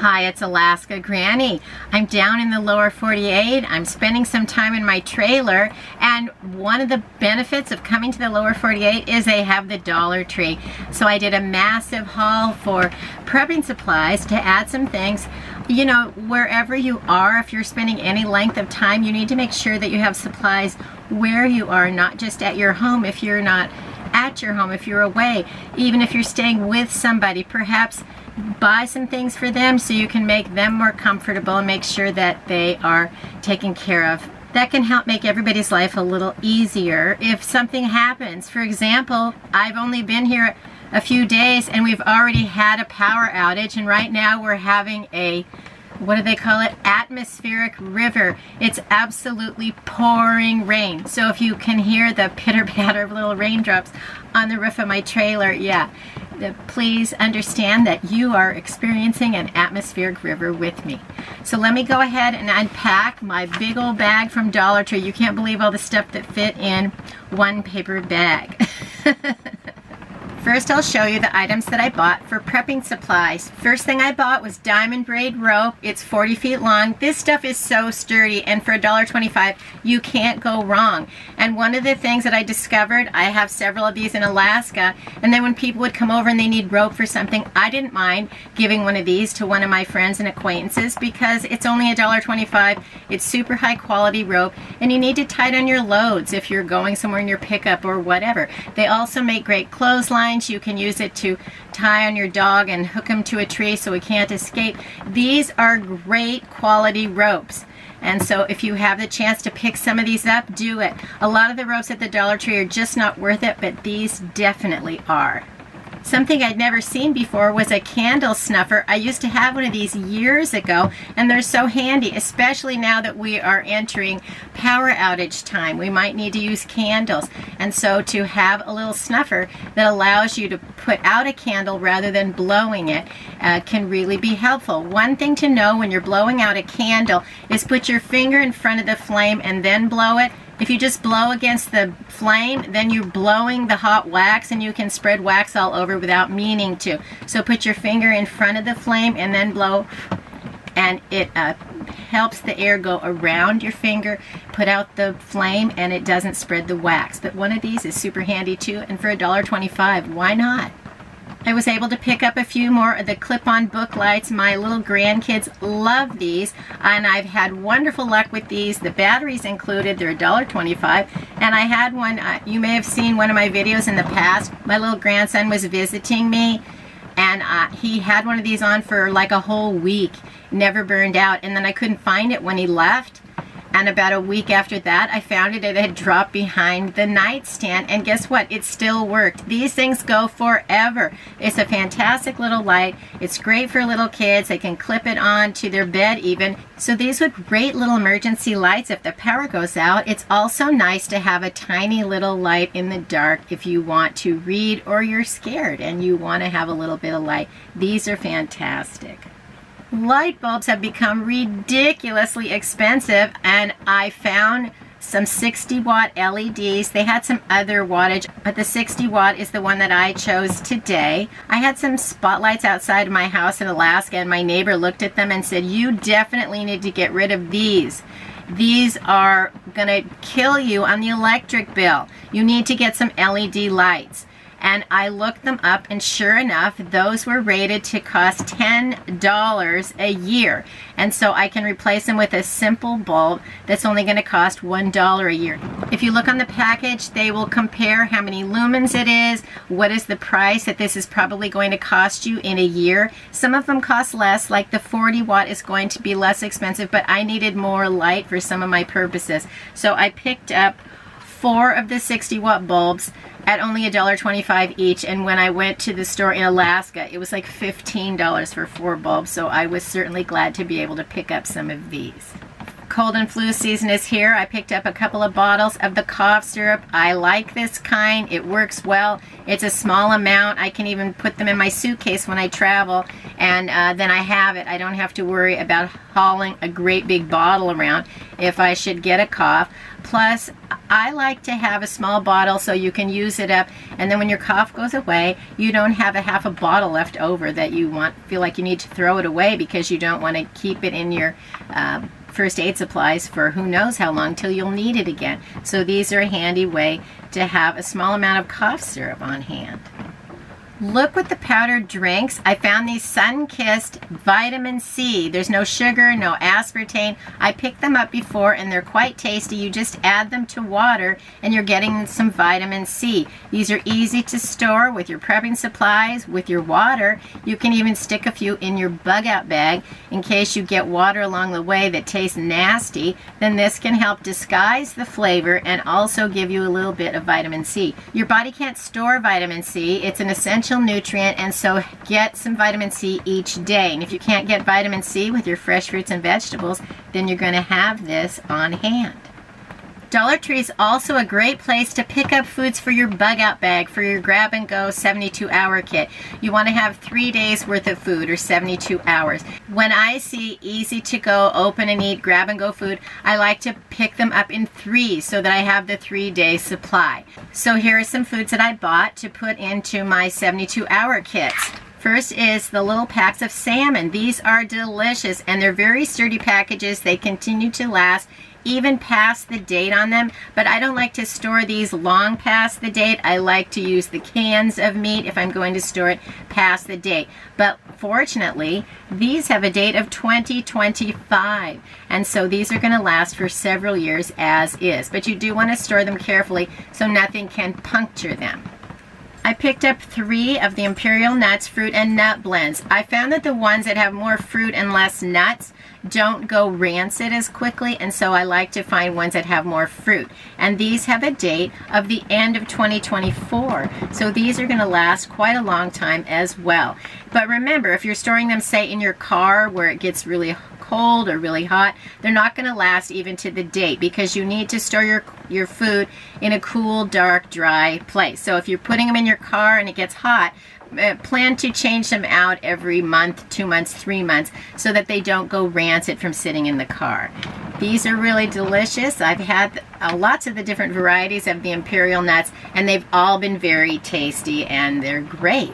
Hi, it's Alaska Granny. I'm down in the lower 48. I'm spending some time in my trailer, and one of the benefits of coming to the lower 48 is they have the Dollar Tree. So I did a massive haul for prepping supplies to add some things. You know, wherever you are, if you're spending any length of time, you need to make sure that you have supplies where you are, not just at your home. If you're not at your home, if you're away, even if you're staying with somebody, perhaps buy some things for them so you can make them more comfortable and make sure that they are taken care of. That can help make everybody's life a little easier if something happens. For example, I've only been here a few days and we've already had a power outage, and right now we're having a, what do they call it? Atmospheric river. It's absolutely pouring rain. So if you can hear the pitter patter of little raindrops on the roof of my trailer, yeah, please understand that you are experiencing an atmospheric river with me. So let me go ahead and unpack my big old bag from Dollar Tree. You can't believe all the stuff that fit in one paper bag. First, I'll show you the items that I bought for prepping supplies. First thing I bought was diamond braid rope. It's 40 feet long. This stuff is so sturdy, and for $1.25, you can't go wrong. And one of the things that I discovered, I have several of these in Alaska, and then when people would come over and they need rope for something, I didn't mind giving one of these to one of my friends and acquaintances because it's only $1.25. It's super high quality rope, and you need to tie it on your loads if you're going somewhere in your pickup or whatever. They also make great clotheslines. You can use it to tie on your dog and hook him to a tree so he can't escape. These are great quality ropes. And so if you have the chance to pick some of these up, do it. A lot of the ropes at the Dollar Tree are just not worth it, but these definitely are. Something I'd never seen before was a candle snuffer. I used to have one of these years ago, and they're so handy, especially now that we are entering power outage time. We might need to use candles, and so to have a little snuffer that allows you to put out a candle rather than blowing it can really be helpful. One thing to know when you're blowing out a candle is put your finger in front of the flame and then blow it. If you just blow against the flame, then you're blowing the hot wax, and you can spread wax all over without meaning to. So put your finger in front of the flame and then blow, and it helps the air go around your finger, put out the flame, and it doesn't spread the wax. But one of these is super handy too, and for $1.25, why not? I was able to pick up a few more of the clip-on book lights. My little grandkids love these, and I've had wonderful luck with these. The batteries included, they're $1.25, and I had one, you may have seen one of my videos in the past. My little grandson was visiting me, and he had one of these on for like a whole week, never burned out, and then I couldn't find it when he left. And about a week after that, I found it. It had dropped behind the nightstand. And guess what? It still worked. These things go forever. It's a fantastic little light. It's great for little kids. They can clip it on to their bed even. So these would great little emergency lights if the power goes out. It's also nice to have a tiny little light in the dark if you want to read or you're scared and you want to have a little bit of light. These are fantastic. Light bulbs have become ridiculously expensive, and I found some 60-watt LEDs. They had some other wattage, but the 60-watt is the one that I chose today. I had some spotlights outside of my house in Alaska, and my neighbor looked at them and said, "You definitely need to get rid of these. These are gonna kill you on the electric bill. You need to get some LED lights." And I looked them up, and sure enough, those were rated to cost $10 a year. And so I can replace them with a simple bulb that's only going to cost $1 a year. If you look on the package, they will compare how many lumens it is, what is the price that this is probably going to cost you in a year. Some of them cost less, like the 40-watt is going to be less expensive, but I needed more light for some of my purposes. So I picked up 4 of the 60-watt bulbs at only $1.25 each, and when I went to the store in Alaska, it was like $15 for 4 bulbs, so I was certainly glad to be able to pick up some of these. Cold and flu season is here. I picked up a couple of bottles of the cough syrup. I like this kind. It works well. It's a small amount. I can even put them in my suitcase when I travel, and then I have it. I don't have to worry about hauling a great big bottle around if I should get a cough. Plus, I like to have a small bottle so you can use it up, and then when your cough goes away, you don't have a half a bottle left over that you feel like you need to throw it away because you don't want to keep it in your first aid supplies for who knows how long till you'll need it again. So these are a handy way to have a small amount of cough syrup on hand. Look what the powdered drinks. I found these sun-kissed vitamin C. There's no sugar, no aspartame. I picked them up before and they're quite tasty. You just add them to water and you're getting some vitamin C. These are easy to store with your prepping supplies, with your water. You can even stick a few in your bug out bag in case you get water along the way that tastes nasty. Then this can help disguise the flavor and also give you a little bit of vitamin C. Your body can't store vitamin C. It's an essential nutrient, and so get some vitamin C each day. And if you can't get vitamin C with your fresh fruits and vegetables, then you're going to have this on hand. Dollar Tree is also a great place to pick up foods for your bug out bag, for your grab and go 72-hour kit. You want to have 3 days worth of food, or 72 hours. When I see easy to go, open and eat, grab and go food, I like to pick them up in 3 so that I have the 3-day supply. So here are some foods that I bought to put into my 72-hour kits. First is the little packs of salmon. These are delicious and they're very sturdy packages. They continue to last even past the date on them, but I don't like to store these long past the date. I like to use the cans of meat if I'm going to store it past the date. But fortunately, these have a date of 2025, and so these are going to last for several years as is. But you do want to store them carefully so nothing can puncture them. I picked up 3 of the Imperial Nuts fruit and nut blends. I found that the ones that have more fruit and less nuts don't go rancid as quickly, and so I like to find ones that have more fruit. And these have a date of the end of 2024, so these are going to last quite a long time as well. But remember, if you're storing them, say, in your car where it gets really cold or really hot, they're not going to last even to the date, because you need to store your food in a cool, dark, dry place. So if you're putting them in your car and it gets hot, plan to change them out every month, 2 months, 3 months, so that they don't go rancid from sitting in the car. These are really delicious. I've had lots of the different varieties of the Imperial Nuts, and they've all been very tasty, and they're great.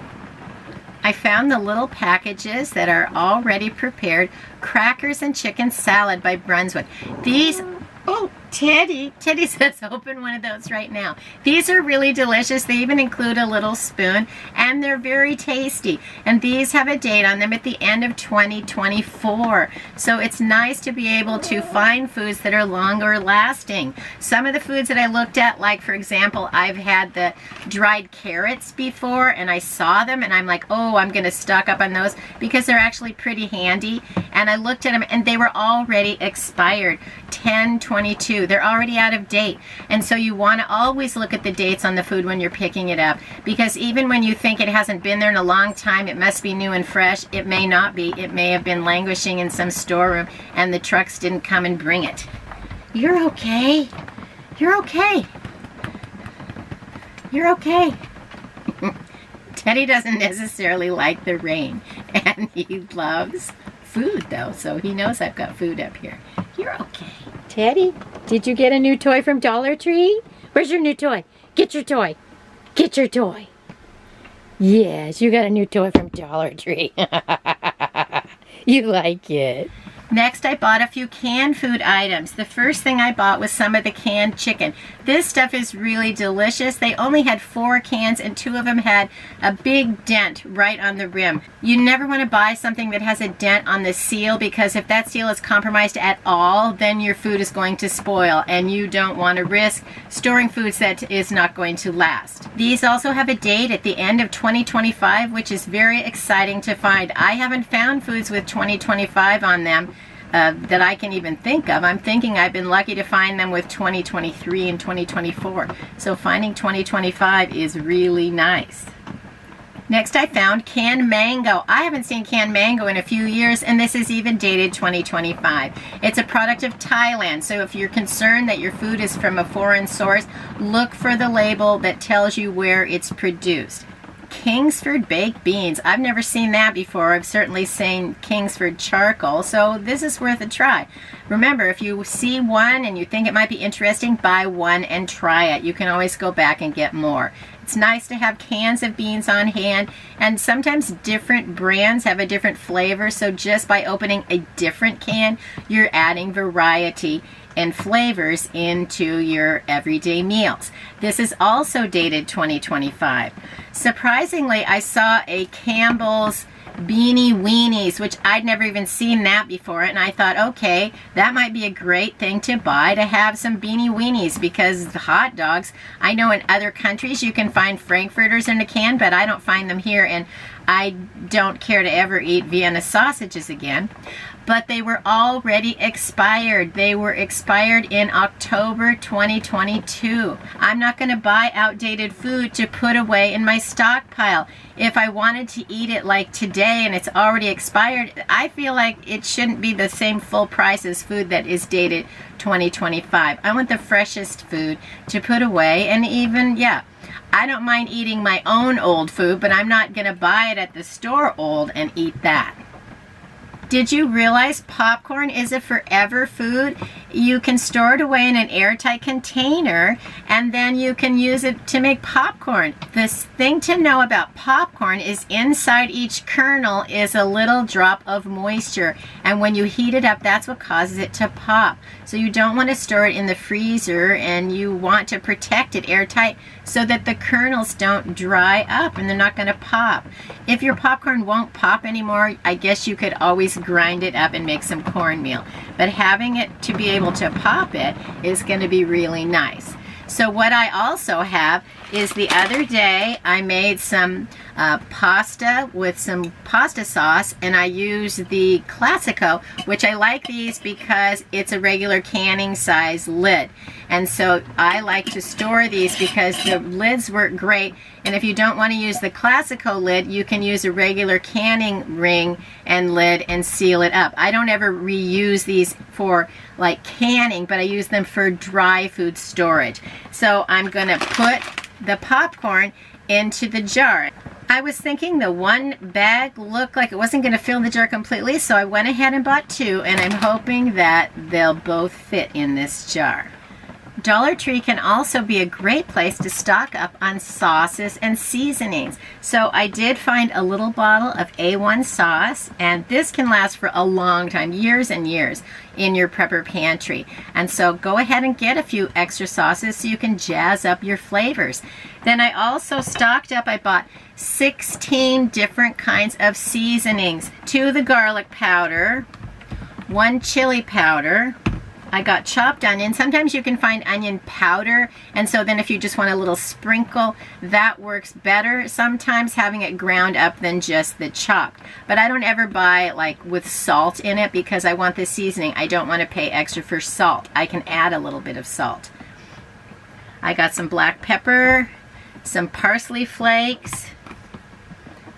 I found the little packages that are already prepared, crackers and chicken salad by Brunswick. These, oh, Teddy says open one of those right now. These are really delicious. They even include a little spoon, and they're very tasty. And these have a date on them at the end of 2024. So it's nice to be able to find foods that are longer lasting. Some of the foods that I looked at, like for example, I've had the dried carrots before, and I saw them and I'm like, oh, I'm going to stock up on those because they're actually pretty handy. And I looked at them and they were already expired, 10/22. They're already out of date. And so you want to always look at the dates on the food when you're picking it up, because even when you think it hasn't been there in a long time, it must be new and fresh. It may not be. It may have been languishing in some storeroom and the trucks didn't come and bring it. You're okay. You're okay. You're okay. Teddy doesn't necessarily like the rain, and he loves food though, so he knows I've got food up here. You're okay. Teddy, did you get a new toy from Dollar Tree? Where's your new toy? Get your toy. Get your toy. Yes, you got a new toy from Dollar Tree. You like it. Next, I bought a few canned food items. The first thing I bought was some of the canned chicken. This stuff is really delicious. They only had 4 cans and 2 of them had a big dent right on the rim. You never want to buy something that has a dent on the seal, because if that seal is compromised at all, then your food is going to spoil, and you don't want to risk storing foods that is not going to last. These also have a date at the end of 2025, which is very exciting to find. I haven't found foods with 2025 on them that I can even think of. I'm thinking I've been lucky to find them with 2023 and 2024. So finding 2025 is really nice. Next I found canned mango. I haven't seen canned mango in a few years, and this is even dated 2025. It's a product of Thailand, so if you're concerned that your food is from a foreign source, look for the label that tells you where it's produced. Kingsford baked beans. I've never seen that before. I've certainly seen Kingsford charcoal, so this is worth a try. Remember, if you see one and you think it might be interesting, buy one and try it. You can always go back and get more. It's nice to have cans of beans on hand, and sometimes different brands have a different flavor, so just by opening a different can, you're adding variety and flavors into your everyday meals. This is also dated 2025. Surprisingly, I saw a Campbell's Beanie Weenies, which I'd never even seen that before, and I thought, okay, that might be a great thing to buy, to have some Beanie Weenies, because the hot dogs, I know in other countries you can find Frankfurters in a can, but I don't find them here, and I don't care to ever eat Vienna sausages again. But they were already expired. They were expired in October 2022. I'm not going to buy outdated food to put away in my stockpile. If I wanted to eat it like today and it's already expired, I feel like it shouldn't be the same full price as food that is dated 2025. I want the freshest food to put away, and even, yeah, I don't mind eating my own old food, but I'm not going to buy it at the store old and eat that. Did you realize popcorn is a forever food? You can store it away in an airtight container, and then you can use it to make popcorn. The thing to know about popcorn is inside each kernel is a little drop of moisture, and when you heat it up, that's what causes it to pop. So you don't want to store it in the freezer, and you want to protect it airtight so that the kernels don't dry up and they're not going to pop. If your popcorn won't pop anymore, I guess you could always grind it up and make some cornmeal. But having it to be able to pop it is going to be really nice. So what I also have is, the other day I made some pasta with some pasta sauce, and I used the Classico, which I like these because it's a regular canning size lid. And so I like to store these because the lids work great. And if you don't want to use the Classico lid, you can use a regular canning ring and lid and seal it up. I don't ever reuse these for like canning, but I use them for dry food storage. So I'm going to put the popcorn into the jar. I was thinking the one bag looked like it wasn't going to fill the jar completely, so I went ahead and bought two, and I'm hoping that they'll both fit in this jar. Dollar Tree can also be a great place to stock up on sauces and seasonings. So I did find a little bottle of A1 sauce, and this can last for a long time, years and years, in your prepper pantry. And so go ahead and get a few extra sauces so you can jazz up your flavors. Then I also stocked up, I bought 16 different kinds of seasonings. 2 of the garlic powder, 1 chili powder. I got chopped onion. Sometimes you can find onion powder, and so then if you just want a little sprinkle, that works better. Sometimes having it ground up than just the chopped. But I don't ever buy like with salt in it because I want the seasoning. I don't want to pay extra for salt. I can add a little bit of salt. I got some black pepper, some parsley flakes.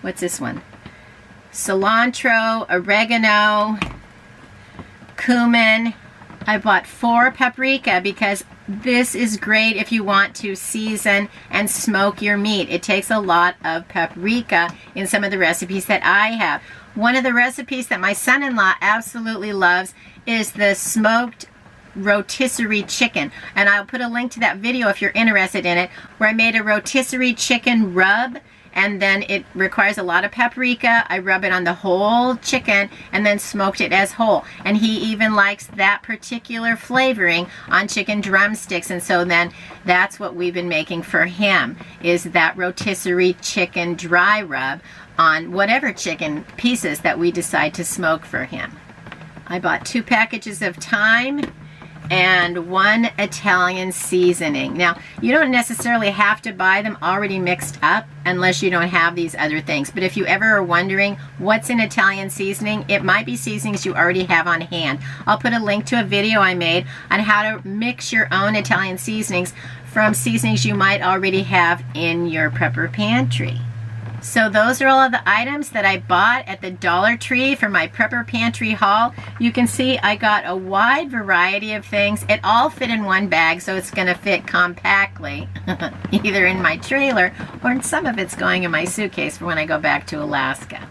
What's this one? Cilantro, oregano, cumin. I bought 4 paprika because this is great if you want to season and smoke your meat. It takes a lot of paprika in some of the recipes that I have. One of the recipes that my son-in-law absolutely loves is the smoked rotisserie chicken, and I'll put a link to that video if you're interested in it, where I made a rotisserie chicken rub. And then it requires a lot of paprika. I rub it on the whole chicken and then smoked it as whole. And he even likes that particular flavoring on chicken drumsticks. And so then that's what we've been making for him, is that rotisserie chicken dry rub on whatever chicken pieces that we decide to smoke for him. I bought 2 packages of thyme and 1 Italian seasoning. Now, you don't necessarily have to buy them already mixed up unless you don't have these other things. But if you ever are wondering what's in Italian seasoning, it might be seasonings you already have on hand. I'll put a link to a video I made on how to mix your own Italian seasonings from seasonings you might already have in your prepper pantry. So those are all of the items that I bought at the Dollar Tree for my Prepper Pantry haul. You can see I got a wide variety of things. It all fit in one bag, so it's going to fit compactly, either in my trailer or in some of it's going in my suitcase for when I go back to Alaska.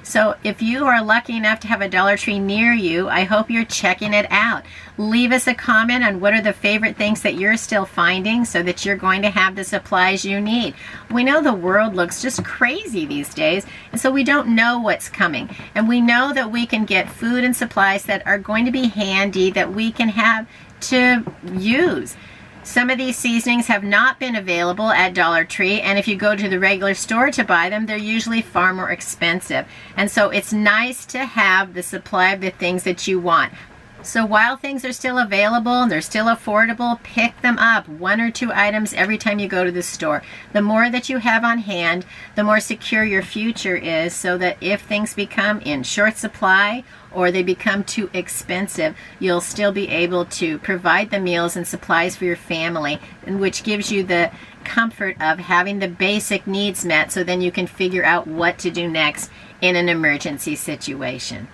So if you are lucky enough to have a Dollar Tree near you, I hope you're checking it out. Leave us a comment on what are the favorite things that you're still finding so that you're going to have the supplies you need. We know the world looks just crazy these days, and so we don't know what's coming. And we know that we can get food and supplies that are going to be handy, that we can have to use. Some of these seasonings have not been available at Dollar Tree, and if you go to the regular store to buy them, they're usually far more expensive. And so it's nice to have the supply of the things that you want. So while things are still available, they're still affordable, pick them up, 1 or 2 items every time you go to the store. The more that you have on hand, the more secure your future is, so that if things become in short supply or they become too expensive, you'll still be able to provide the meals and supplies for your family, and which gives you the comfort of having the basic needs met, so then you can figure out what to do next in an emergency situation.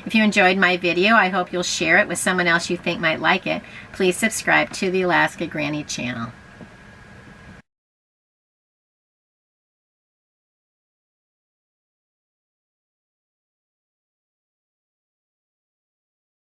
If you enjoyed my video, I hope you'll share it with someone else you think might like it. Please subscribe to the Alaska Granny channel.